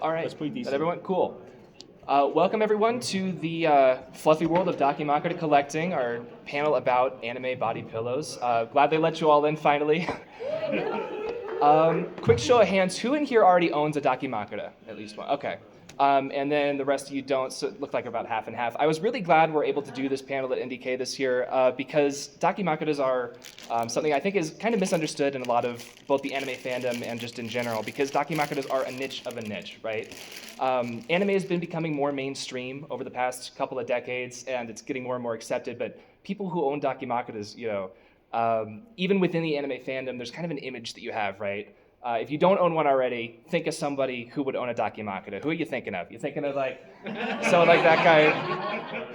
All right. That's pretty decent. Everyone, cool. Welcome everyone to the fluffy world of Dakimakura collecting, our panel about anime body pillows. Glad they let you all in finally. Quick show of hands, who in here already owns a Dakimakura? At least one. Okay. And then the rest of you don't, so it looked like about half and half. I was really glad we're able to do this panel at NDK this year because Dakimakuras are something I think is kind of misunderstood in a lot of both the anime fandom and just in general, because Dakimakuras are a niche of a niche, right? Anime has been becoming more mainstream over the past couple of decades, and it's getting more and more accepted, but people who own Dakimakuras, even within the anime fandom, there's kind of an image that you have, right? If you don't own one already, think of somebody who would own a Dakimakura. Who are you thinking of? You're thinking of someone like that guy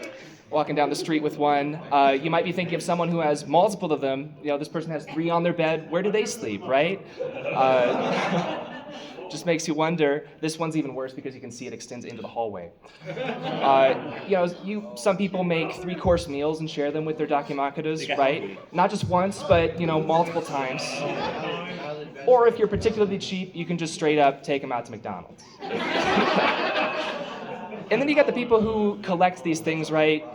walking down the street with one. You might be thinking of someone who has multiple of them. This person has 3 on their bed. Where do they sleep, right? Just makes you wonder. This one's even worse because you can see it extends into the hallway. Some people make 3-course meals and share them with their Dakimakuras, right? Not just once, but multiple times. Or if you're particularly cheap, you can just straight up take them out to McDonald's. And then you got the people who collect these things, right?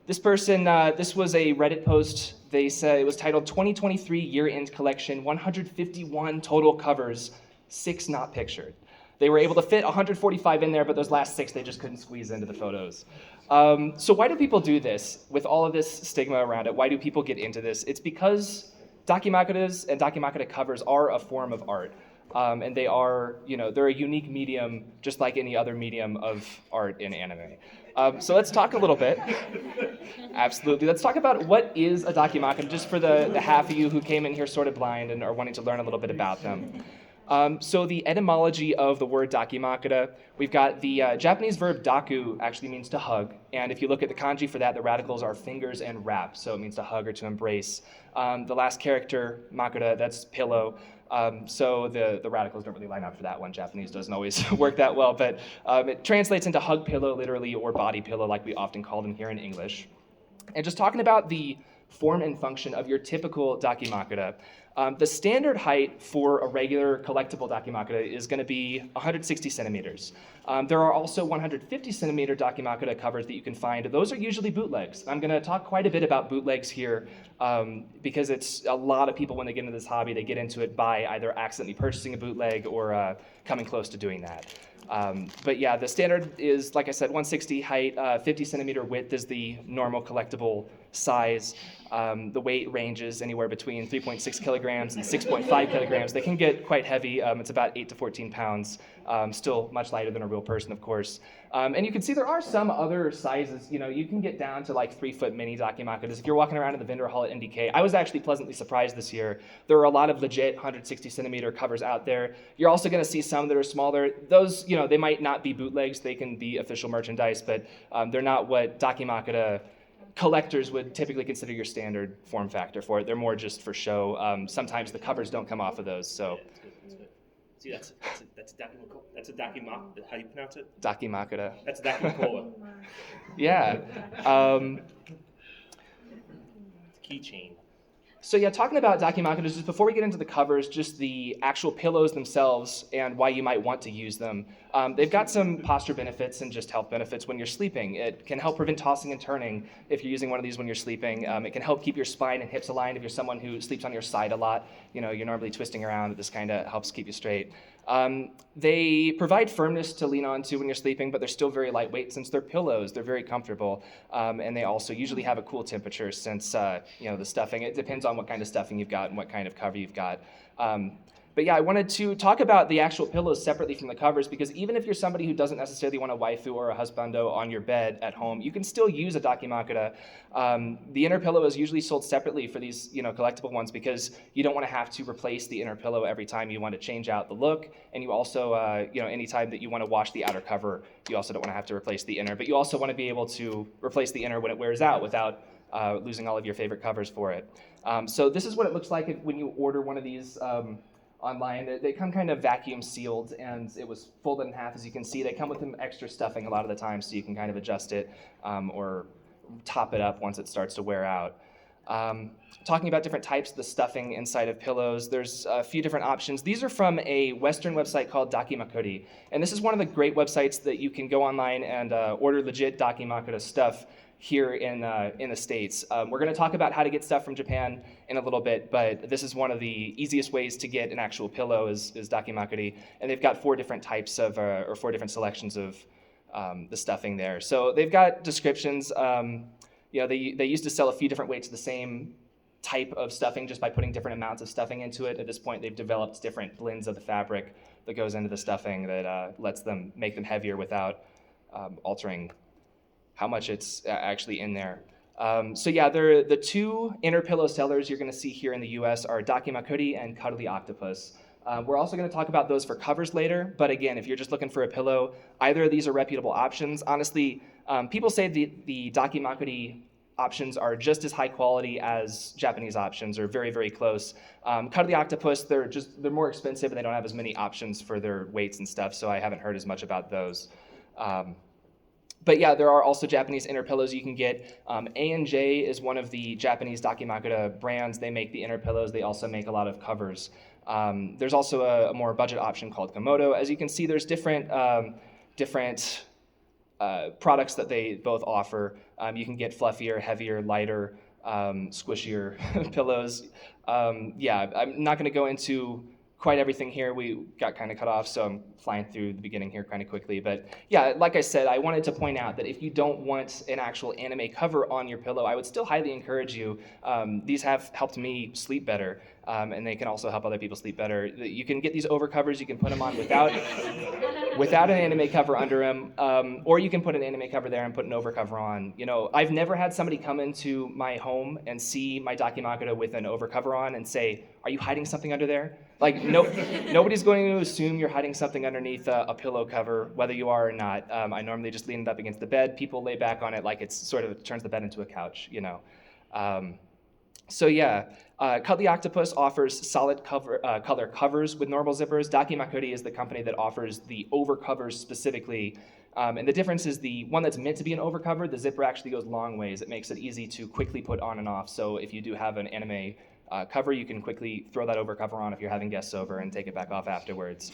This person, this was a Reddit post. They said it was titled 2023 Year-End Collection, 151 total covers, 6 not pictured. They were able to fit 145 in there, but those last 6 they just couldn't squeeze into the photos. So why do people do this? With all of this stigma around it, why do people get into this? It's because Dakimakuras and Dakimakura covers are a form of art. And they are, they're a unique medium, just like any other medium of art in anime. So let's talk a little bit. Absolutely. Let's talk about what is a Dakimakura, just for the half of you who came in here sort of blind and are wanting to learn a little bit about them. So the etymology of the word Dakimakura, we've got the Japanese verb daku actually means to hug. And if you look at the kanji for that, the radicals are fingers and wrap. So it means to hug or to embrace. The last character, makura, that's pillow. So the radicals don't really line up for that one. Japanese doesn't always work that well, but it translates into hug pillow literally, or body pillow like we often call them here in English. And just talking about the form and function of your typical Dakimakura, the standard height for a regular collectible Dakimakura is going to be 160 centimeters. There are also 150 centimeter Dakimakura covers that you can find. Those are usually bootlegs. I'm going to talk quite a bit about bootlegs here because it's a lot of people when they get into this hobby, they get into it by either accidentally purchasing a bootleg or coming close to doing that. But yeah, the standard is, like I said, 160 height, 50 centimeter width is the normal collectible size. The weight ranges anywhere between 3.6 kilograms and 6.5 kilograms. They can get quite heavy. It's about 8 to 14 pounds, still much lighter than a real person, of course. And you can see there are some other sizes. You can get down to like 3-foot mini Dakimakuras. If you're walking around in the vendor hall at NDK, I was actually pleasantly surprised this year. There are a lot of legit 160 centimeter covers out there. You're also going to see some that are smaller. Those, they might not be bootlegs. They can be official merchandise, but they're not what Dakimakura collectors would typically consider your standard form factor for it. They're more just for show. Sometimes the covers don't come off of those. So. See, that's a Dakimakura. That's a Dakimakura. How do you pronounce it? Dakimakura. That's a Dakimakura. Yeah. Keychain. So yeah, talking about Dakimakuras, just before we get into the covers, just the actual pillows themselves and why you might want to use them. They've got some posture benefits and just health benefits when you're sleeping. It can help prevent tossing and turning if you're using one of these when you're sleeping. It can help keep your spine and hips aligned if you're someone who sleeps on your side a lot. You're normally twisting around. This kind of helps keep you straight. They provide firmness to lean onto when you're sleeping, but they're still very lightweight since they're pillows. They're very comfortable, and they also usually have a cool temperature since the stuffing. It depends on what kind of stuffing you've got and what kind of cover you've got. But yeah, I wanted to talk about the actual pillows separately from the covers because even if you're somebody who doesn't necessarily want a waifu or a husbando on your bed at home, you can still use a Dakimakura. The inner pillow is usually sold separately for these collectible ones because you don't want to have to replace the inner pillow every time you want to change out the look, and you also anytime that you want to wash the outer cover, you also don't want to have to replace the inner, but you also want to be able to replace the inner when it wears out without losing all of your favorite covers for it. So this is what it looks like when you order one of these online. They come kind of vacuum sealed, and it was folded in half, as you can see. They come with some extra stuffing a lot of the time, so you can kind of adjust it or top it up once it starts to wear out. Talking about different types of the stuffing inside of pillows, there's a few different options. These are from a Western website called Dakimakura, and this is one of the great websites that you can go online and order legit Dakimakura stuff here in the States. We're going to talk about how to get stuff from Japan in a little bit, but this is one of the easiest ways to get an actual pillow is Dakimakura, and they've got 4 different types of, or 4 different selections of the stuffing there. So they've got descriptions. They used to sell a few different weights of the same type of stuffing just by putting different amounts of stuffing into it. At this point, they've developed different blends of the fabric that goes into the stuffing that lets them make them heavier without altering how much it's actually in there. The 2 inner pillow sellers you're going to see here in the US are Dakimakura and Cuddly Octopus. We're also going to talk about those for covers later, but again, if you're just looking for a pillow, either of these are reputable options. Honestly, people say the Dakimakura options are just as high quality as Japanese options, or very, very close. Cuddly Octopus, they're more expensive and they don't have as many options for their weights and stuff, so I haven't heard as much about those. But yeah, there are also Japanese inner pillows you can get. A&J is one of the Japanese Dakimakura brands. They make the inner pillows. They also make a lot of covers. There's also a more budget option called Komodo. As you can see, there's different products that they both offer. You can get fluffier, heavier, lighter, squishier pillows. I'm not going to go into quite everything here. We got kind of cut off, so I'm flying through the beginning here kind of quickly. But yeah, like I said, I wanted to point out that if you don't want an actual anime cover on your pillow, I would still highly encourage you. These have helped me sleep better, and they can also help other people sleep better. You can get these over covers. You can put them on without an anime cover under them, or you can put an anime cover there and put an over cover on. I've never had somebody come into my home and see my Dakimakura with an over cover on and say, "Are you hiding something under there?" Like, nobody's going to assume you're hiding something underneath a pillow cover, whether you are or not. I normally just lean it up against the bed. People lay back on it like it's sort of turns the bed into a couch, Cuddly Octopus offers solid color covers with normal zippers. Dakimakura is the company that offers the over covers specifically. And the difference is the one that's meant to be an over cover, the zipper actually goes long ways. It makes it easy to quickly put on and off. So if you do have an anime cover, you can quickly throw that over cover on if you're having guests over and take it back off afterwards.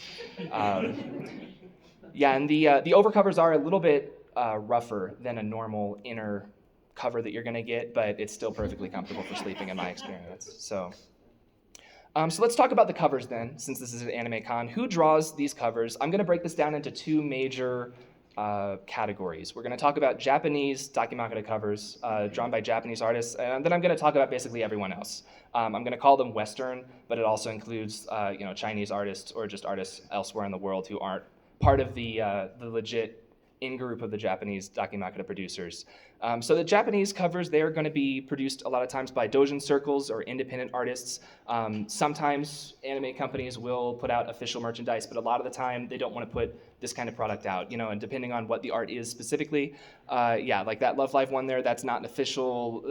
And the over covers are a little bit rougher than a normal inner cover that you're going to get, but it's still perfectly comfortable for sleeping in my experience. So let's talk about the covers then, since this is an anime con. Who draws these covers? I'm going to break this down into 2 major categories. We're going to talk about Japanese Dakimakura covers drawn by Japanese artists, and then I'm going to talk about basically everyone else. I'm going to call them Western, but it also includes Chinese artists or just artists elsewhere in the world who aren't part of the legit in-group of the Japanese Dakimakura producers. So the Japanese covers, they're going to be produced a lot of times by doujin circles or independent artists. Sometimes anime companies will put out official merchandise, but a lot of the time they don't want to put this kind of product out, and depending on what the art is specifically, like that Love Live one there, that's not an official,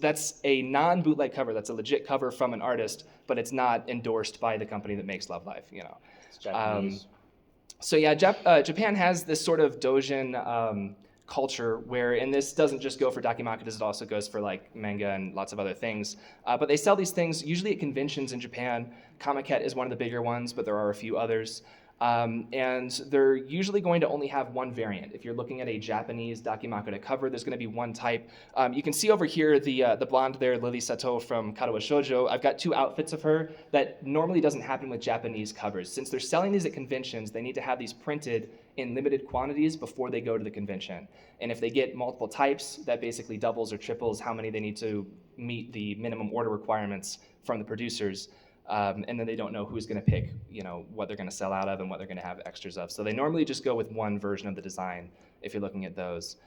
that's a non-bootleg cover, that's a legit cover from an artist, but it's not endorsed by the company that makes Love Live, It's Japanese. Japan has this sort of doujin culture where, and this doesn't just go for Dakimakuras, it also goes for like manga and lots of other things. But they sell these things usually at conventions in Japan. Comiket is one of the bigger ones, but there are a few others. And they're usually going to only have one variant. If you're looking at a Japanese Dakimakura cover, there's going to be one type. You can see over here the blonde there, Lily Sato from Karawa Shoujo. I've got 2 outfits of her that normally doesn't happen with Japanese covers. Since they're selling these at conventions, they need to have these printed in limited quantities before they go to the convention. And if they get multiple types, that basically doubles or triples how many they need to meet the minimum order requirements from the producers. And then they don't know who's going to pick, what they're going to sell out of and what they're going to have extras of. So they normally just go with one version of the design if you're looking at those.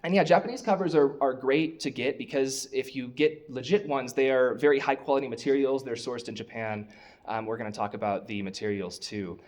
Japanese covers are great to get because if you get legit ones, they are very high quality materials. They're sourced in Japan. We're going to talk about the materials too.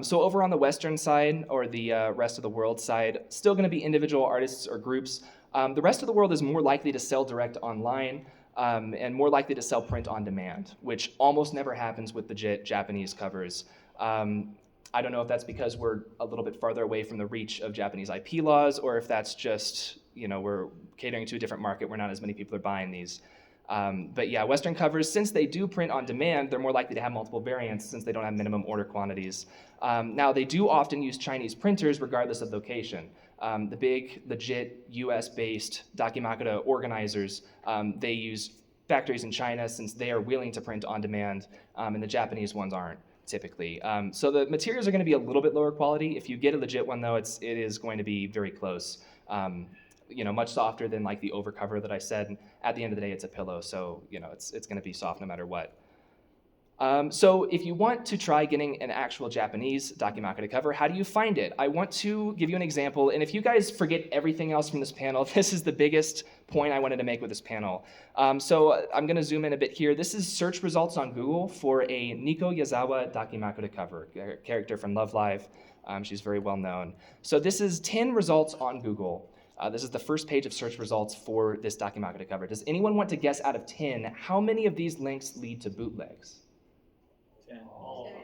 So over on the Western side or the rest of the world side, still going to be individual artists or groups. The rest of the world is more likely to sell direct online. And more likely to sell print on demand, which almost never happens with legit Japanese covers. I don't know if that's because we're a little bit farther away from the reach of Japanese IP laws, or if that's just we're catering to a different market. We're not as many people are buying these. But yeah, Western covers, since they do print on demand, they're more likely to have multiple variants since they don't have minimum order quantities. Now, they do often use Chinese printers regardless of location. The big, legit US-based Dakimakura organizers, they use factories in China since they are willing to print on demand, and the Japanese ones aren't typically. So the materials are going to be a little bit lower quality. If you get a legit one, though, it is going to be very close. Much softer than like the overcover that I said. And at the end of the day, it's a pillow, so it's going to be soft no matter what. So if you want to try getting an actual Japanese Dakimakura cover, how do you find it? I want to give you an example, and if you guys forget everything else from this panel, this is the biggest point I wanted to make with this panel. So I'm going to zoom in a bit here. This is search results on Google for a Nico Yazawa Dakimakura cover, a character from Love Live. She's very well known. So this is 10 results on Google. This is the first page of search results for this Dakimakura cover. Does anyone want to guess out of 10 how many of these links lead to bootlegs? 10.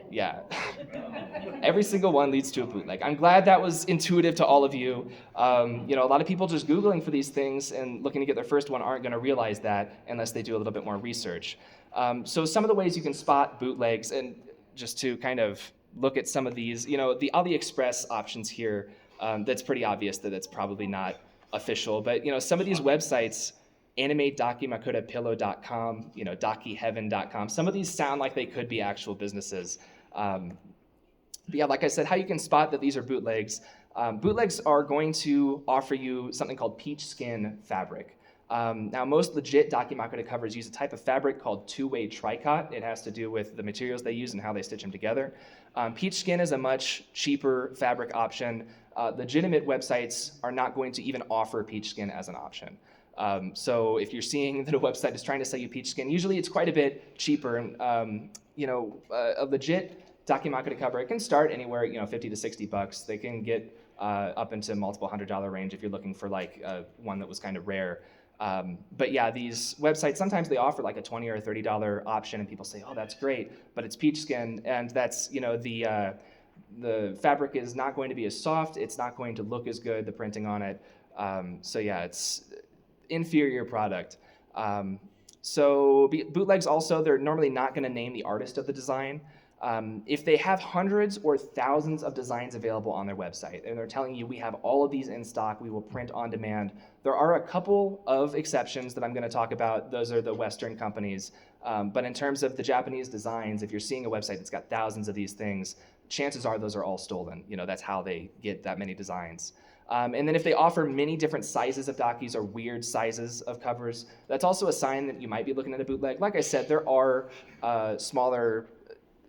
Yeah. Every single one leads to a bootleg. I'm glad that was intuitive to all of you. A lot of people just Googling for these things and looking to get their first one aren't going to realize that unless they do a little bit more research. So some of the ways you can spot bootlegs, and just to kind of look at some of these, the AliExpress options here, that's pretty obvious that it's probably not official. But some of these websites, animedakimakurapillow.com, dakiheaven.com, some of these sound like they could be actual businesses. But yeah, like I said, how you can spot that these are bootlegs. Bootlegs are going to offer you something called peach skin fabric. Now, most legit Dakimakura covers use a type of fabric called two-way tricot. It has to do with the materials they use and how they stitch them together. Peach skin is a much cheaper fabric option. Legitimate websites are not going to even offer peach skin as an option. So if you're seeing that a website is trying to sell you peach skin, usually it's quite a bit cheaper. And a legit Dakimakura cover, it can start anywhere, $50 to $60. They can get up into multiple $100 range if you're looking for like one that was kind of rare. But yeah, these websites, sometimes they offer like a $20 or $30 option, and people say, oh, that's great, but it's peach skin, and that's, the fabric is not going to be as soft, it's not going to look as good, the printing on it. So yeah, it's inferior product. So bootlegs also, they're normally not going to name the artist of the design. If they have hundreds or thousands of designs available on their website, and they're telling you we have all of these in stock, we will print on demand, there are a couple of exceptions that I'm going to talk about. Those are the Western companies. But in terms of the Japanese designs, if you're seeing a website that's got thousands of these things, chances are those are all stolen. That's how they get that many designs. And then if they offer many different sizes of dakis or weird sizes of covers, that's also a sign that you might be looking at a bootleg. Like I said, there are smaller,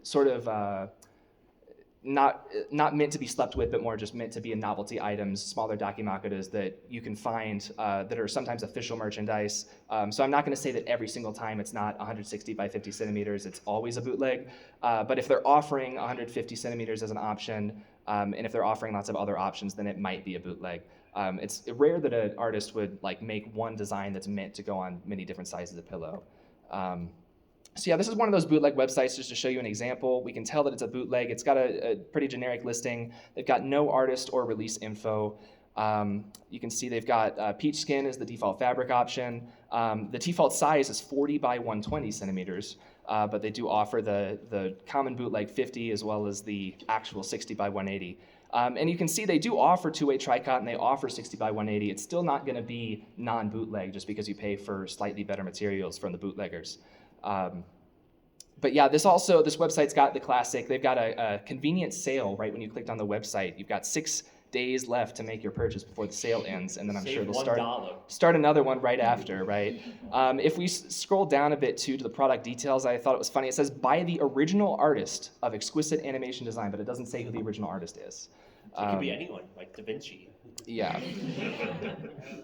sort of not meant to be slept with, but more just meant to be in novelty items, smaller dakimakuras that you can find that are sometimes official merchandise. So I'm not going to say that every single time it's not 160 by 50 centimeters, it's always a bootleg. But if they're offering 150 centimeters as an option, and if they're offering lots of other options, then it might be a bootleg. It's rare that an artist would like make one design that's meant to go on many different sizes of pillow. So yeah, this is one of those bootleg websites just to show you an example. We can tell that it's a bootleg. It's got a pretty generic listing. They've got no artist or release info. You can see they've got peach skin as the default fabric option. The default size is 40 by 120 centimeters, but they do offer the common bootleg 50 as well as the actual 60 by 180. And you can see they do offer two-way tricot and they offer 60 by 180. It's still not going to be non-bootleg just because you pay for slightly better materials from the bootleggers. But yeah, this website's got the classic. They've got a convenient sale right when you clicked on the website. You've got 6 days left to make your purchase before the sale ends, and then I'm sure they'll start another one right after, right? If we scroll down a bit too to the product details, I thought it was funny. It says by the original artist of exquisite animation design, but it doesn't say who the original artist is. It could be anyone, like Da Vinci. Yeah.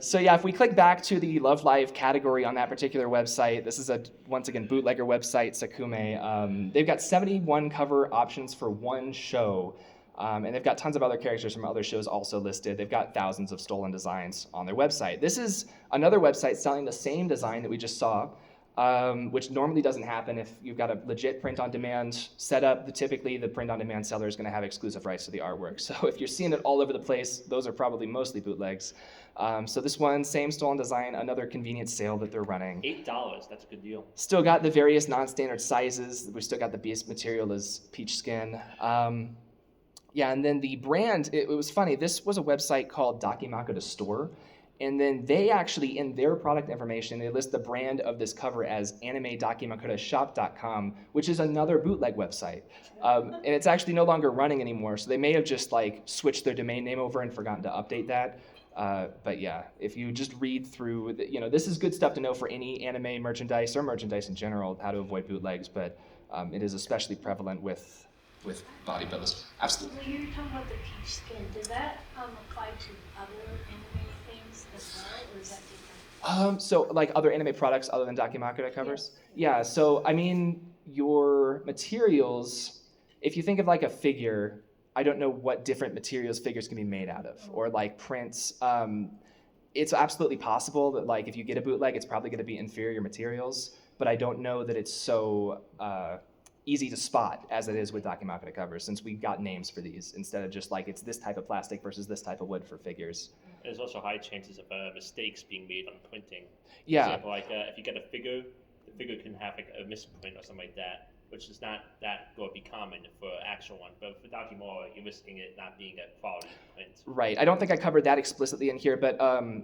So yeah, if we click back to the Love Live category on that particular website, this is once again, bootlegger website, Sakume. They've got 71 cover options for one show, and they've got tons of other characters from other shows also listed. They've got thousands of stolen designs on their website. This is another website selling the same design that we just saw. which normally doesn't happen if you've got a legit print-on-demand setup. Typically, the print-on-demand seller is going to have exclusive rights to the artwork. So if you're seeing it all over the place, those are probably mostly bootlegs. So this one, same stolen design, another convenience sale that they're running. $8, that's a good deal. Still got the various non-standard sizes. We still got the base material as peach skin. Yeah, and then the brand, it was funny. This was a website called Dakimakura Store. And then they actually, in their product information, they list the brand of this cover as animedakimakurashop.com, which is another bootleg website. And it's actually no longer running anymore. So they may have just like switched their domain name over and forgotten to update that. But yeah, if you just read through, this is good stuff to know for any anime merchandise or merchandise in general, how to avoid bootlegs. But it is especially prevalent with bodybuilders. Absolutely. When you're talking about the peach skin, does that apply to other anime things as well, or is that different? So like other anime products other than Dakimakura covers? Yeah, so I mean, your materials, if you think of like a figure, I don't know what different materials figures can be made out of, or like prints. It's absolutely possible that like if you get a bootleg, it's probably going to be inferior materials, but I don't know that it's so easy to spot as it is with Dakimakura covers, since we got names for these instead of just like it's this type of plastic versus this type of wood for figures. There's also high chances of mistakes being made on printing. Yeah. For example, like if you get a figure, the figure can have like a misprint or something like that, which is not that going to be common for an actual one. But for Dakimakura, you're risking it not being a quality print. Right. I don't think I covered that explicitly in here, but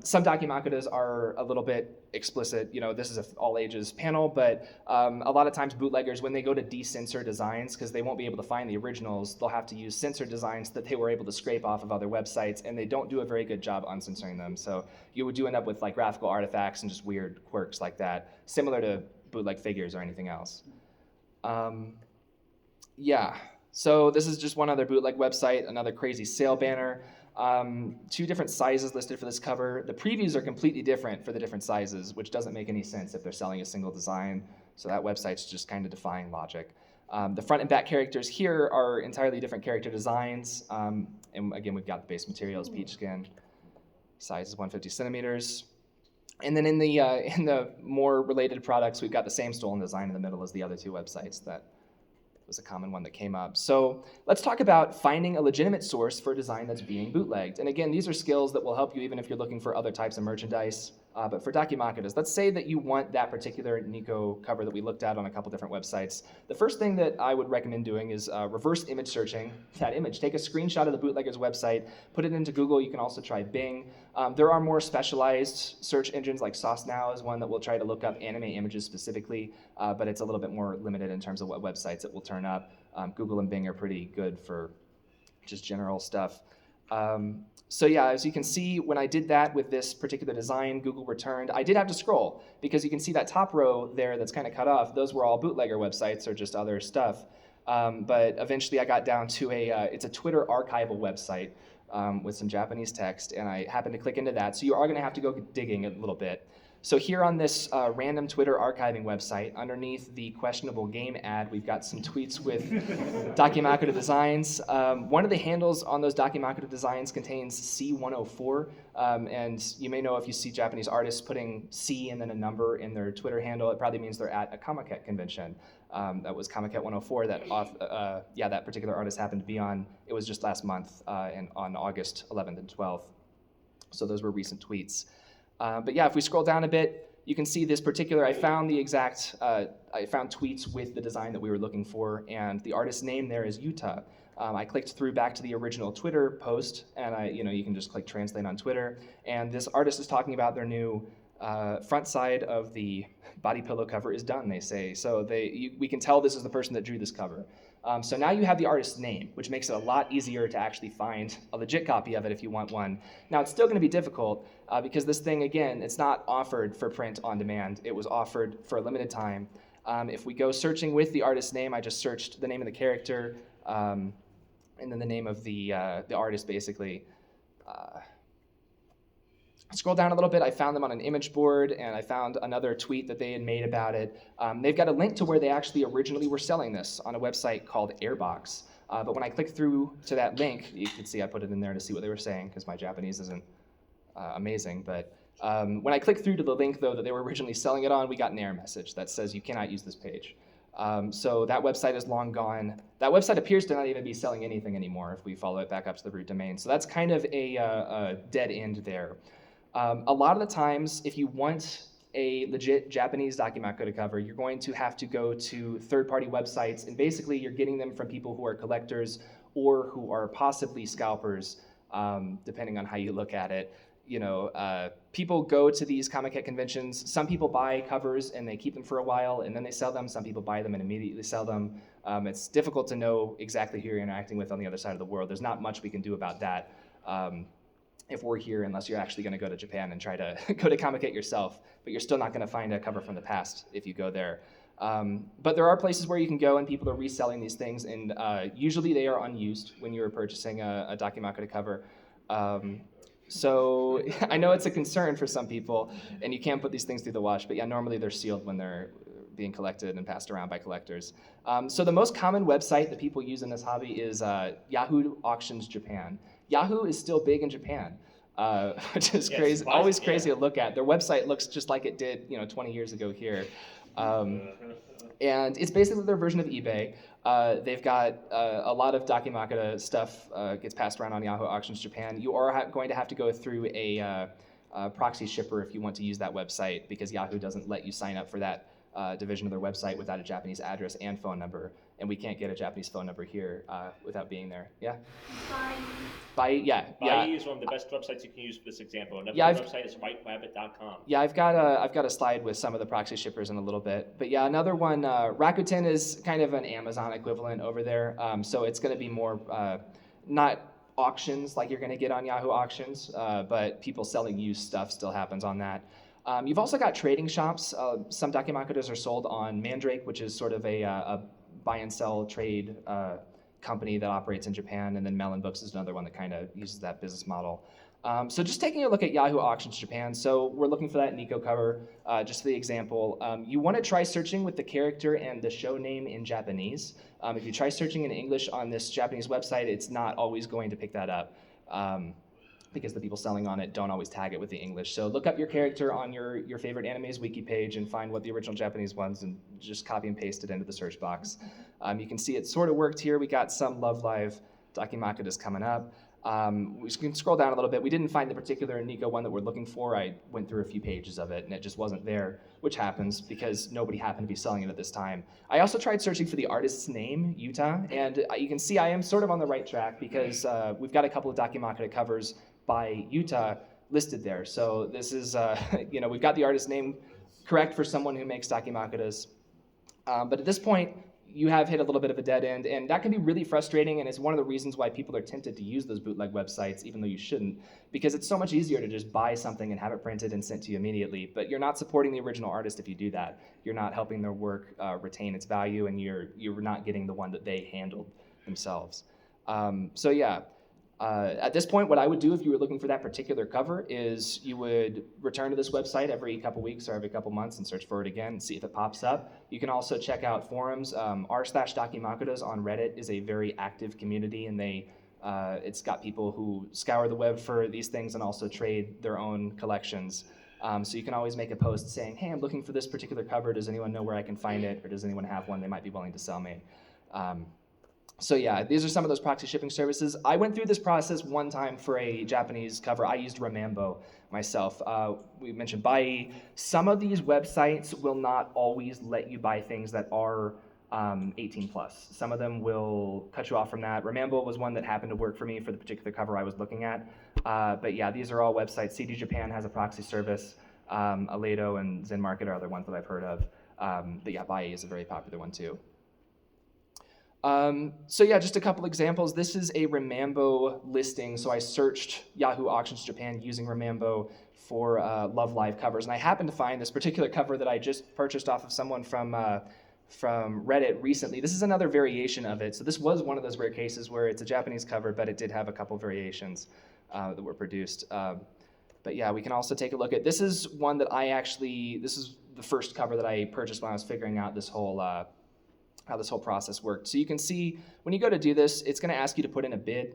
some Dakimakuras are a little bit explicit. This is an all-ages panel, but a lot of times bootleggers, when they go to de-censor designs, because they won't be able to find the originals, they'll have to use censored designs that they were able to scrape off of other websites, and they don't do a very good job uncensoring them. So you do end up with like graphical artifacts and just weird quirks like that, similar to bootleg figures or anything else. Yeah, so this is just one other bootleg website, another crazy sale banner. 2 different sizes listed for this cover. The previews are completely different for the different sizes, which doesn't make any sense if they're selling a single design. So that website's just kind of defying logic. The front and back characters here are entirely different character designs. And again, we've got the base materials, peach skin, size is 150 centimeters. And then in the more related products, we've got the same stolen design in the middle as the other 2 websites. That was a common one that came up. So let's talk about finding a legitimate source for a design that's being bootlegged. And again, these are skills that will help you even if you're looking for other types of merchandise. But for Dakimakuras, let's say that you want that particular Nico cover that we looked at on a couple different websites. The first thing that I would recommend doing is reverse image searching that image. Take a screenshot of the bootlegger's website, put it into Google. You can also try Bing. There are more specialized search engines like Sauce Now is one that will try to look up anime images specifically, but it's a little bit more limited in terms of what websites it will turn up. Google and Bing are pretty good for just general stuff. So yeah, as you can see, when I did that with this particular design, Google returned. I did have to scroll because you can see that top row there that's kind of cut off. Those were all bootlegger websites or just other stuff. But eventually I got down to it's a Twitter archival website with some Japanese text, and I happened to click into that. So you are going to have to go digging a little bit. So here on this random Twitter archiving website, underneath the questionable game ad, we've got some tweets with Dakimakura designs. One of the handles on those Dakimakura designs contains C104, and you may know if you see Japanese artists putting C and then a number in their Twitter handle, it probably means they're at a Comiket convention. That was Comiket 104 that particular artist happened to be on. It was just last month and on August 11th and 12th. So those were recent tweets. But yeah, if we scroll down a bit, you can see this particular, I found tweets with the design that we were looking for, and the artist's name there is Yuta. I clicked through back to the original Twitter post, and you can just click translate on Twitter, and this artist is talking about their new front side of the body pillow cover is done, they say. So we can tell this is the person that drew this cover. So now you have the artist's name, which makes it a lot easier to actually find a legit copy of it if you want one. Now, it's still going to be difficult because this thing, again, it's not offered for print on demand. It was offered for a limited time. If we go searching with the artist's name, I just searched the name of the character and then the name of the artist, basically. Scroll down a little bit, I found them on an image board, and I found another tweet that they had made about it. They've got a link to where they actually originally were selling this on a website called Airbox. But when I clicked through to that link, you can see I put it in there to see what they were saying, because my Japanese isn't amazing. But when I clicked through to the link, though, that they were originally selling it on, we got an error message that says you cannot use this page. So that website is long gone. That website appears to not even be selling anything anymore if we follow it back up to the root domain. So that's kind of a dead end there. A lot of the times, if you want a legit Japanese Dakimakura cover, you're going to have to go to third-party websites, and basically you're getting them from people who are collectors or who are possibly scalpers, depending on how you look at it. People go to these Comic-Con conventions. Some people buy covers and they keep them for a while and then they sell them. Some people buy them and immediately sell them. It's difficult to know exactly who you're interacting with on the other side of the world. There's not much we can do about that if we're here, unless you're actually going to go to Japan and try to go to Comic-Con yourself. But you're still not going to find a cover from the past if you go there. But there are places where you can go and people are reselling these things, and usually they are unused when you're purchasing a Dakimakura cover. So I know it's a concern for some people, and you can't put these things through the wash, but yeah, normally they're sealed when they're being collected and passed around by collectors. So the most common website that people use in this hobby is Yahoo Auctions Japan. Yahoo is still big in Japan, which is crazy, always crazy to look at. Their website looks just like it did 20 years ago here. And it's basically their version of eBay. They've got a lot of Dakimakura stuff gets passed around on Yahoo Auctions Japan. You are going to have to go through a proxy shipper if you want to use that website, because Yahoo doesn't let you sign up for that division of their website without a Japanese address and phone number. And we can't get a Japanese phone number here without being there. Yeah? Bai is one of the best websites you can use for this example. Another website is whiterabbit.com. Yeah, I've got a slide with some of the proxy shippers in a little bit. But yeah, another one, Rakuten is kind of an Amazon equivalent over there. So it's going to be more, not auctions like you're going to get on Yahoo Auctions, but people selling used stuff still happens on that. You've also got trading shops. Some Dakimakuras are sold on Mandrake, which is sort of a buy and sell trade company that operates in Japan, and then Melon Books is another one that kind of uses that business model. So just taking a look at Yahoo Auctions Japan, so we're looking for that Nico cover, just for the example. You want to try searching with the character and the show name in Japanese. If you try searching in English on this Japanese website, it's not always going to pick that up. Because the people selling on it don't always tag it with the English. So look up your character on your favorite anime's wiki page and find what the original Japanese ones and just copy and paste it into the search box. You can see it sort of worked here. We got some Love Live Dakimakuras coming up. We can scroll down a little bit. We didn't find the particular Nico one that we're looking for. I went through a few pages of it and it just wasn't there, which happens because nobody happened to be selling it at this time. I also tried searching for the artist's name, Yuta, and you can see I am sort of on the right track because we've got a couple of Dakimakura covers by Yuta listed there. So this is, we've got the artist name correct for someone who makes Dakimakuras. But at this point, you have hit a little bit of a dead end, and that can be really frustrating, and it's one of the reasons why people are tempted to use those bootleg websites, even though you shouldn't, because it's so much easier to just buy something and have it printed and sent to you immediately. But you're not supporting the original artist if you do that. You're not helping their work retain its value, and you're not getting the one that they handled themselves. At this point, what I would do if you were looking for that particular cover is you would return to this website every couple weeks or every couple months and search for it again and see if it pops up. You can also check out forums. r/Dakimakuras on Reddit is a very active community, and it's got people who scour the web for these things and also trade their own collections. So you can always make a post saying, hey, I'm looking for this particular cover. Does anyone know where I can find it? Or does anyone have one they might be willing to sell me? So yeah, these are some of those proxy shipping services. I went through this process one time for a Japanese cover. I used Remambo myself. We mentioned Bai. Some of these websites will not always let you buy things that are 18 plus. Some of them will cut you off from that. Remambo was one that happened to work for me for the particular cover I was looking at. But yeah, these are all websites. CD Japan has a proxy service. Aledo and Zen Market are other ones that I've heard of. But yeah, Bai is a very popular one too. So yeah, just a couple examples. This is a Remambo listing. So I searched Yahoo Auctions Japan using Remambo for Love Live covers, and I happened to find this particular cover that I just purchased off of someone from Reddit recently. This is another variation of it. So this was one of those rare cases where it's a Japanese cover, but it did have a couple variations that were produced. But yeah, we can also take a look at, this is one that this is the first cover that I purchased when I was figuring out this whole how this whole process worked. So you can see when you go to do this, it's going to ask you to put in a bid.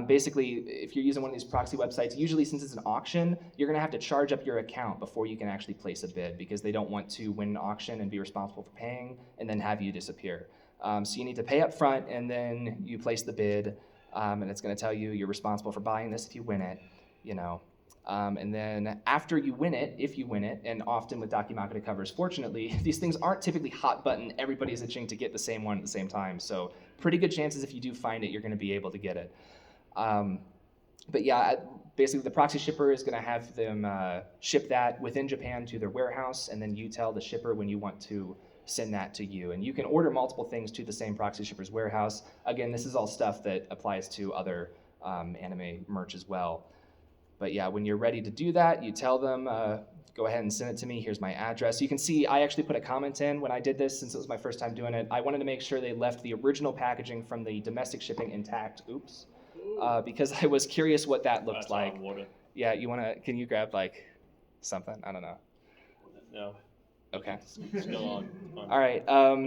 Basically, if you're using one of these proxy websites, usually since it's an auction, you're going to have to charge up your account before you can actually place a bid because they don't want to win an auction and be responsible for paying and then have you disappear. So you need to pay up front and then you place the bid, and it's going to tell you you're responsible for buying this if you win it, you know. And then after you win it, if you win it, and often with Dakimakura covers, fortunately, these things aren't typically hot button. Everybody's itching to get the same one at the same time. So pretty good chances if you do find it, you're going to be able to get it. But yeah, basically the proxy shipper is going to have them ship that within Japan to their warehouse, and then you tell the shipper when you want to send that to you. And you can order multiple things to the same proxy shipper's warehouse. Again, this is all stuff that applies to other anime merch as well. But yeah, when you're ready to do that, you tell them, go ahead and send it to me. Here's my address. You can see I actually put a comment in when I did this since it was my first time doing it. I wanted to make sure they left the original packaging from the domestic shipping intact. Oops. Because I was curious what that looked like. Yeah, can you grab like something? I don't know. No. Okay. It's still on. All right.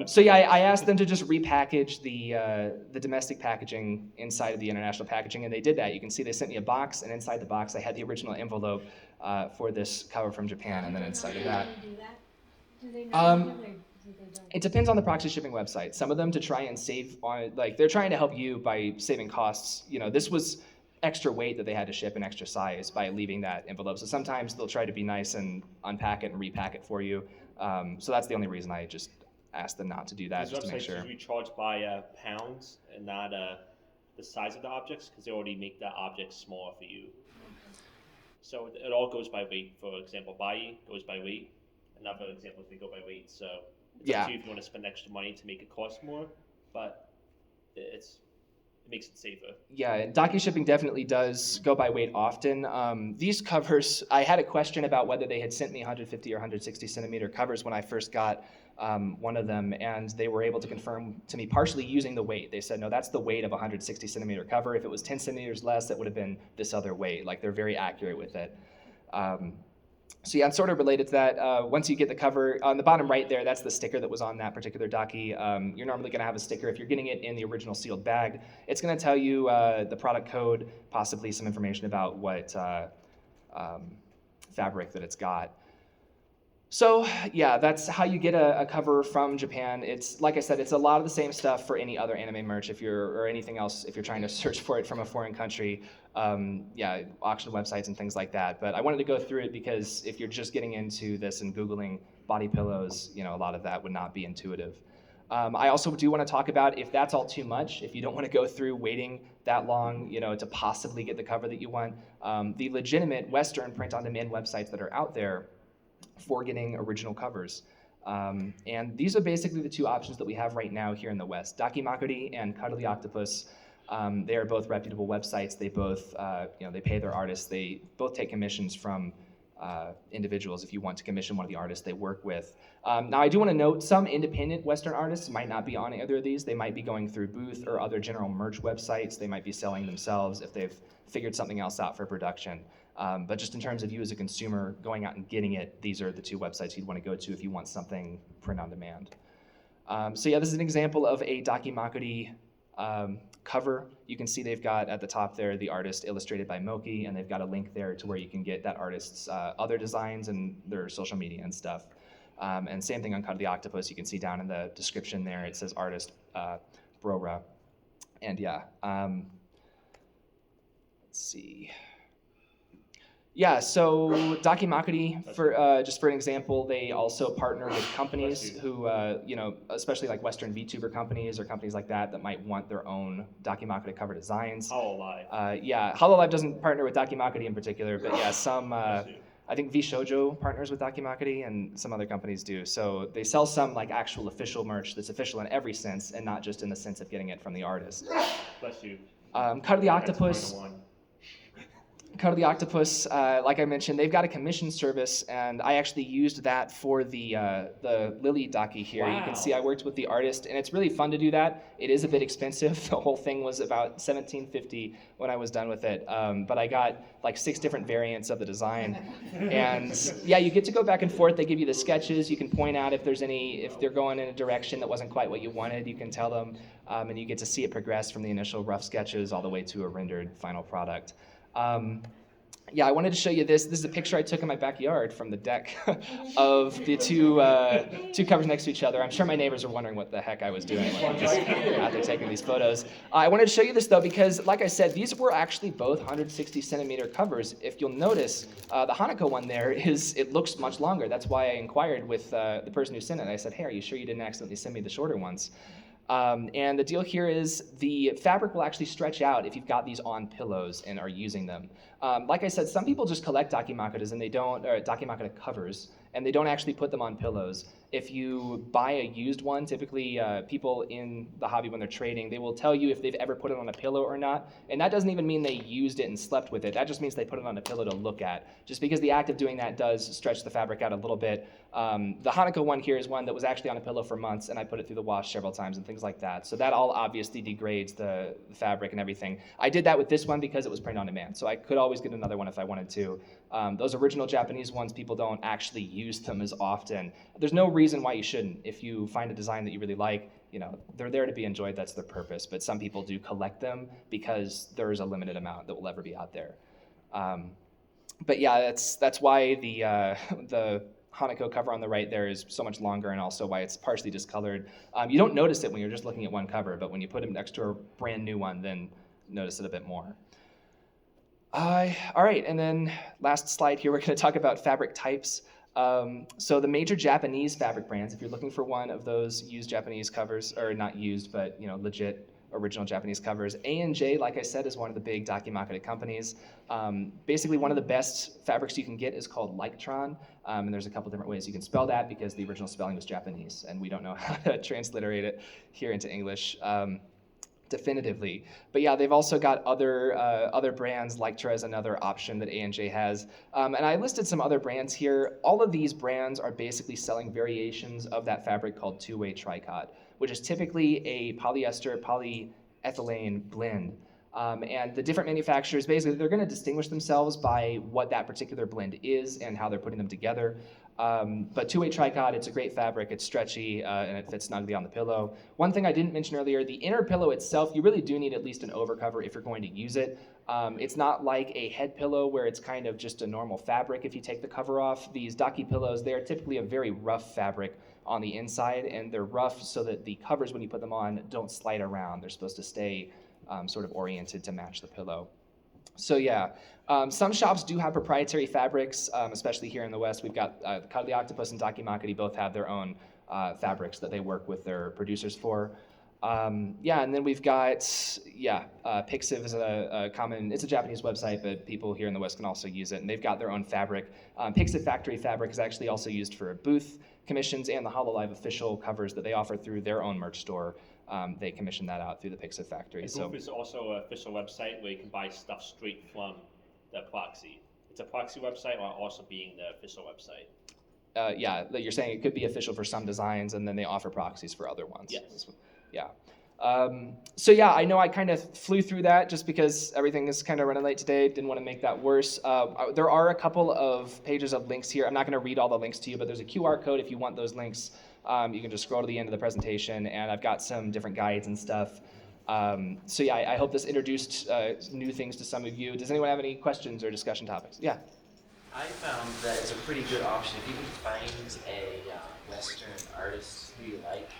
So yeah, I asked them to just repackage the domestic packaging inside of the international packaging, and they did that. You can see they sent me a box, and inside the box I had the original envelope for this cover from Japan, and then inside of that. Do they know? Do they don't? It depends on the proxy shipping website. Some of them to try and save on, like they're trying to help you by saving costs. You know, this was extra weight that they had to ship and extra size by leaving that envelope. So sometimes they'll try to be nice and unpack it and repack it for you. So that's the only reason I just asked them not to do that, These just to make websites sure. usually charge by pounds and not the size of the objects because they already make that object smaller for you. So it all goes by weight. For example, bai goes by weight. And other examples, they go by weight. So it's up to you if you want to spend extra money to make it cost more, but it makes it safer. Yeah, and Daki shipping definitely does go by weight often. These covers, I had a question about whether they had sent me 150 or 160 centimeter covers when I first got one of them, and they were able to confirm to me partially using the weight. They said, no, that's the weight of a 160 centimeter cover. If it was 10 centimeters less, that would have been this other weight. Like, they're very accurate with it. So yeah, it's sort of related to that. Once you get the cover, on the bottom right there, that's the sticker that was on that particular Daki. You're normally going to have a sticker. If you're getting it in the original sealed bag, it's going to tell you the product code, possibly some information about what fabric that it's got. So yeah, that's how you get a cover from Japan. It's, like I said, it's a lot of the same stuff for any other anime merch or anything else if you're trying to search for it from a foreign country. Yeah, auction websites and things like that. But I wanted to go through it because if you're just getting into this and Googling body pillows, you know, a lot of that would not be intuitive. I also do want to talk about if that's all too much, if you don't want to go through waiting that long, you know, to possibly get the cover that you want, the legitimate Western print-on-demand websites that are out there for getting original covers. And these are basically the two options that we have right now here in the West. Dakimakura and Cuddly Octopus, they are both reputable websites. They both, you know, they pay their artists. They both take commissions from individuals if you want to commission one of the artists they work with. Now, I do want to note some independent Western artists might not be on either of these. They might be going through Booth or other general merch websites. They might be selling themselves if they've figured something else out for production. But just in terms of you as a consumer going out and getting it, these are the two websites you'd want to go to if you want something print on demand. So yeah, this is an example of a Dakimakura cover. You can see they've got at the top there the artist illustrated by Moki, and they've got a link there to where you can get that artist's other designs and their social media and stuff. And same thing on Cuddly Octopus. You can see down in the description there, it says artist Brora. And yeah, let's see. Yeah, so Dakimakura, for just for an example, they also partner with companies who, you know, especially like Western VTuber companies or companies like that might want their own Dakimakura cover designs. Hololive. Yeah, Hololive doesn't partner with Dakimakura in particular, but yeah, some, I think VShojo partners with Dakimakura and some other companies do. So they sell some like actual official merch that's official in every sense and not just in the sense of getting it from the artist. Bless you. Cuddly Octopus. Cut of the Octopus, like I mentioned, they've got a commission service, and I actually used that for the Lily Daki here. You can see I worked with the artist, and it's really fun to do that. It is a bit expensive. The whole thing was about $17.50 when I was done with it, but I got like 6 different variants of the design. And yeah, you get to go back and forth. They give you the sketches. You can point out if they're going in a direction that wasn't quite what you wanted. You can tell them, and you get to see it progress from the initial rough sketches all the way to a rendered final product. Yeah, I wanted to show you this. This is a picture I took in my backyard from the deck of the two covers next to each other. I'm sure my neighbors are wondering what the heck I was doing when I was just out there taking these photos. I wanted to show you this, though, because, like I said, these were actually both 160 centimeter covers. If you'll notice, the Hanako one there it looks much longer. That's why I inquired with the person who sent it. I said, hey, are you sure you didn't accidentally send me the shorter ones? And the deal here is the fabric will actually stretch out if you've got these on pillows and are using them. Like I said, some people just collect Dakimakuras and Dakimakura covers, and they don't actually put them on pillows. If you buy a used one, typically people in the hobby when they're trading, they will tell you if they've ever put it on a pillow or not. And that doesn't even mean they used it and slept with it. That just means they put it on a pillow to look at. Just because the act of doing that does stretch the fabric out a little bit. The Hanako one here is one that was actually on a pillow for months, and I put it through the wash several times and things like that. So that all obviously degrades the fabric and everything. I did that with this one because it was print on demand, so I could always get another one if I wanted to. Those original Japanese ones, people don't actually use them as often. There's no reason why you shouldn't. If you find a design that you really like, they're there to be enjoyed. That's their purpose. But some people do collect them because there is a limited amount that will ever be out there. But yeah, that's why the Hanako cover on the right there is so much longer, and also why it's partially discolored. You don't notice it when you're just looking at one cover, but when you put it next to a brand new one, then notice it a bit more. All right, and then last slide here, we're going to talk about fabric types. So the major Japanese fabric brands, if you're looking for one of those used Japanese covers, or not used, but legit original Japanese covers, A&J, like I said, is one of the big Dakimakura companies. Basically, one of the best fabrics you can get is called Lyctron, and there's a couple different ways you can spell that because the original spelling was Japanese, and we don't know how to transliterate it here into English definitively. But yeah, they've also got other brands. Lyctra is another option that A&J has. And I listed some other brands here. All of these brands are basically selling variations of that fabric called two-way tricot, which is typically a polyester polyethylene blend. And the different manufacturers, basically, they're going to distinguish themselves by what that particular blend is and how they're putting them together. But two-way tricot, it's a great fabric, it's stretchy, and it fits snugly on the pillow. One thing I didn't mention earlier, the inner pillow itself, you really do need at least an overcover if you're going to use it. It's not like a head pillow where it's kind of just a normal fabric if you take the cover off. These Daki pillows, they are typically a very rough fabric on the inside, and they're rough so that the covers, when you put them on, don't slide around. They're supposed to stay sort of oriented to match the pillow. So yeah, some shops do have proprietary fabrics, especially here in the West. We've got Cut of the Octopus and Dakimakura both have their own fabrics that they work with their producers for. Yeah, and then we've got, Pixiv is a common, it's a Japanese website, but people here in the West can also use it, and they've got their own fabric. Pixiv Factory fabric is actually also used for booth commissions and the HoloLive official covers that they offer through their own merch store. They commission that out through the Pixiv Factory. And Booth is also an official website where you can buy stuff straight from the proxy. It's a proxy website while also being the official website. Yeah, you're saying it could be official for some designs, and then they offer proxies for other ones. Yes. Yeah. So yeah, I know I kind of flew through that just because everything is kind of running late today. Didn't want to make that worse. There are a couple of pages of links here. I'm not going to read all the links to you, but there's a QR code if you want those links. You can just scroll to the end of the presentation, and I've got some different guides and stuff. So yeah, I hope this introduced new things to some of you. Does anyone have any questions or discussion topics? Yeah. I found that it's a pretty good option if you can find a Western artist who you like.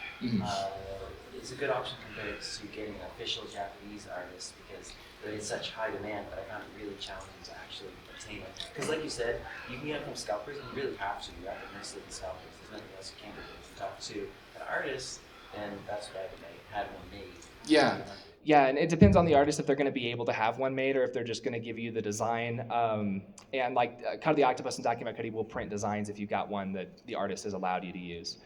It's a good option compared to getting an official Japanese artist because they're in such high demand, but I found it really challenging to actually obtain it. Because like you said, you can get it from scalpers, and you really have to. You have to mess with the scalpers. There's nothing else you can do. If you talk to an artist, then that's what I would make, had one made. Yeah. Yeah, and it depends on the artist if they're going to be able to have one made or if they're just going to give you the design. And like Cut of the Octopus and Dakimakura will print designs if you got one that the artist has allowed you to use.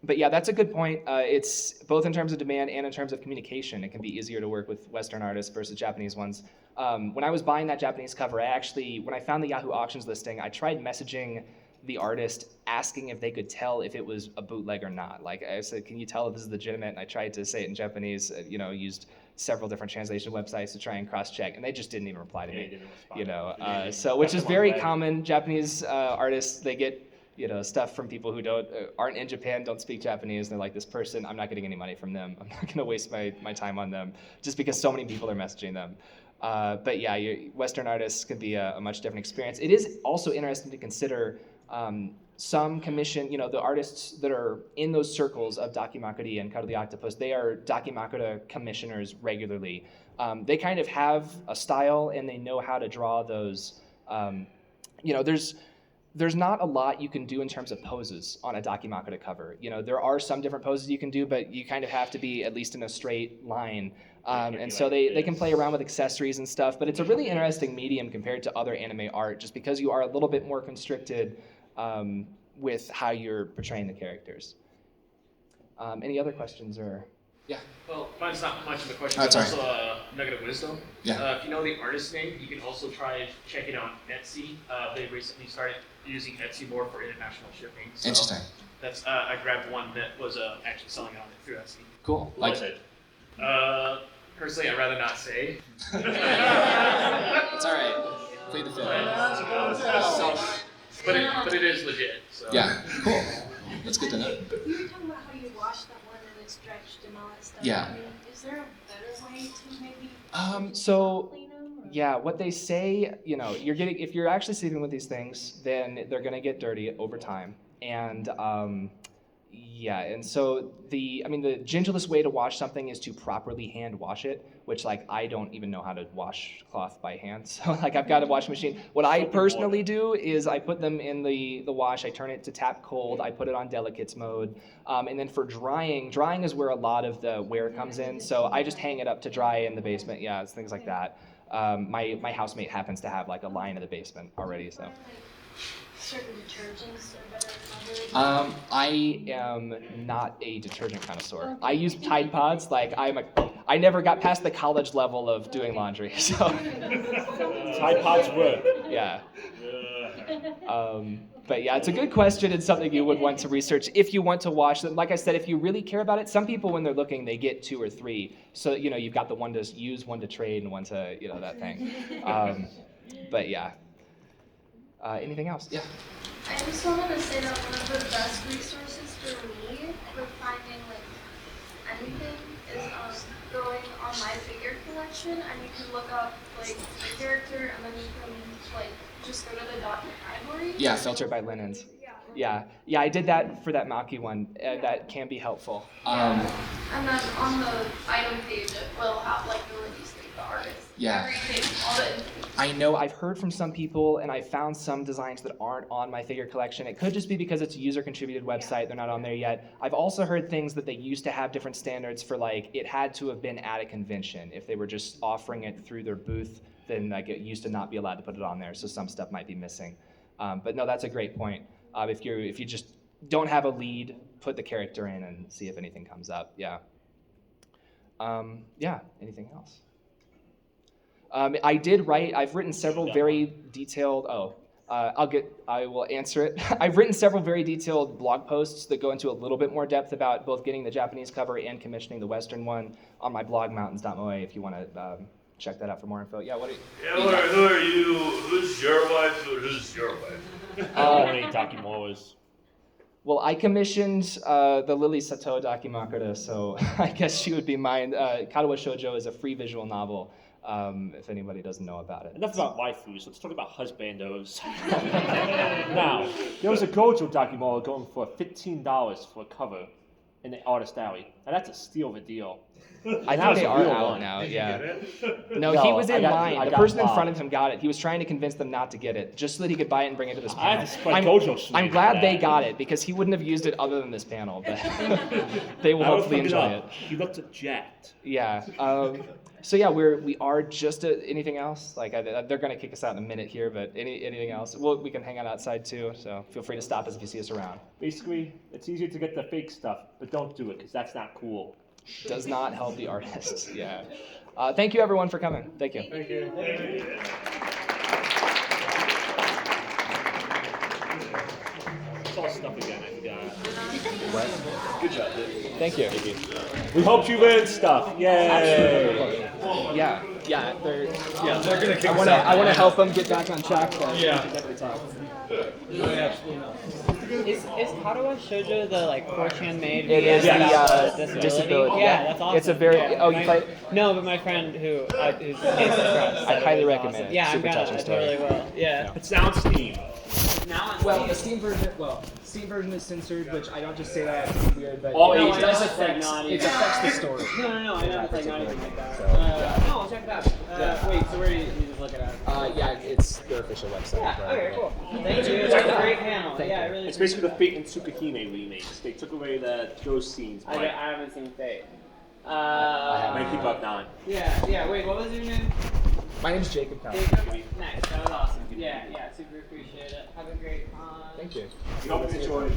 But yeah, that's a good point. It's both in terms of demand and in terms of communication. It can be easier to work with Western artists versus Japanese ones. When I was buying that Japanese cover, when I found the Yahoo Auctions listing, I tried messaging the artist asking if they could tell if it was a bootleg or not. Like I said, can you tell if this is legitimate? And I tried to say it in Japanese, used several different translation websites to try and cross-check, and they just didn't even reply to me. So which is very common. Japanese artists, they get stuff from people who aren't in Japan, don't speak Japanese, and they're like, this person, I'm not getting any money from them. I'm not going to waste my time on them just because so many people are messaging them. But yeah, Western artists can be a much different experience. It is also interesting to consider some commission, the artists that are in those circles of Dakimakura and Cuddle the Octopus, they are Dakimakura commissioners regularly. They kind of have a style and they know how to draw those. There's not a lot you can do in terms of poses on a Dakimakura cover. There are some different poses you can do, but you kind of have to be at least in a straight line. And so they can play around with accessories and stuff, but it's a really interesting medium compared to other anime art just because you are a little bit more constricted with how you're portraying the characters. Any other questions or? Yeah. Well, mine's not much of a question, That's but all right. also a nugget of wisdom. Yeah. If you know the artist name, you can also try checking out Etsy. They recently started using Etsy more for international shipping. So Interesting. That's I grabbed one that was actually selling on it through Etsy. Cool. What was it? Personally, I'd rather not say. It's all right. Play the film. But it is legit. So. Yeah. Cool. That's good to know. You were talking about how you wash that one and it's stretched and all that stuff. Yeah. I mean, is there a better way to maybe So clean them? Or? yeah, what they say, if you're actually sleeping with these things, then they're gonna get dirty over time. And and so the gentlest way to wash something is to properly hand wash it, which I don't even know how to wash cloth by hand. So I've got a washing machine. What I personally do is I put them in the wash, I turn it to tap cold, I put it on delicates mode. And then for drying is where a lot of the wear comes in. So I just hang it up to dry in the basement. Yeah, it's things like that. My housemate happens to have a line in the basement already, so. Certain detergents are better than others? I am not a detergent connoisseur. I use Tide Pods. I never got past the college level of doing laundry. So Tide Pods work. yeah. But yeah, it's a good question. It's something you would want to research if you want to wash them. Like I said, if you really care about it, some people when they're looking, they get 2 or 3. So you've got the one to use, one to trade, and one to that thing. But yeah. Anything else? Yeah. I just wanted to say that one of the best resources for me for finding anything is going on my figure collection, and you can look up the character, and then you can just go to the document category. Yeah, filtered by linens. Yeah, I did that for that Maki one. That can be helpful. And then on the item page, it will have the release date, the artist, everything, all the information. I know I've heard from some people, and I found some designs that aren't on my figure collection. It could just be because it's a user-contributed website; they're not on there yet. I've also heard things that they used to have different standards for, it had to have been at a convention. If they were just offering it through their booth, then it used to not be allowed to put it on there. So some stuff might be missing. But no, that's a great point. If you just don't have a lead, put the character in and see if anything comes up. Yeah. Anything else? I've written several very detailed. I will answer it. I've written several very detailed blog posts that go into a little bit more depth about both getting the Japanese cover and commissioning the Western one on my blog mountains.moe if you want to check that out for more info. Yeah, who are you? Who's your wife? Who's your wife? How many Dakimuras? Well, I commissioned the Lily Sato Dakimakura, so I guess she would be mine. Katawa Shoujo is a free visual novel, if anybody doesn't know about it. Enough about waifus, let's talk about husbandos. Now, there was a Gojo Dakimura going for $15 for a cover in the Artist Alley. Now that's a steal of a deal. I think they are out now. Yeah. No, he was in line. The person in front of him got it. He was trying to convince them not to get it, just so that he could buy it and bring it to this I had panel. to spread Gojo Smash I'm for glad that. they got it because he wouldn't have used it other than this panel. But they will I was hopefully looking enjoy up. it. He looked jacked. Yeah. So yeah, we are just anything else. Like they're gonna kick us out in a minute here, but anything else? Well, we can hang out outside too. So feel free to stop us if you see us around. Basically, it's easier to get the fake stuff, but don't do it because that's not cool. Does not help the artists. Yeah. Thank you everyone for coming. Thank you. Thank you. It's all stuff again. I forgot. Good job, dude. Thank you. We hope you win stuff. Yay! Yeah. Yeah. They're gonna kick us I wanna help them get back on track. But Yeah. definitely talk. Is Katawa Shoujo the like 4chan made? It is about the disability. Yeah, that's awesome. It's a very. Yeah. Oh, you play? No, but my friend who's I highly recommend it. Yeah, Super I'm gonna. touching I story. totally will. Yeah. It's now Steam. Now Well, the Steam version is censored, which I don't just say that it's weird, but All it ages. does It's like affect not it even- affects the story. No, I know it's like not even like that. So, No, I'll check it out. Wait, so where do you just look it up? Yeah, it's their official website. Yeah, right? okay, cool. Thank you. It's a great panel. Thank Yeah, I you. really It's basically the Fate and Tsukahime remakes. They took away those scenes. I But haven't seen Fate. I keep up on. Yeah, wait, what was your name? My name's Jacob Collins. Nice, that was awesome. Yeah, super appreciate it. Have a great Thank you. We hope you enjoy.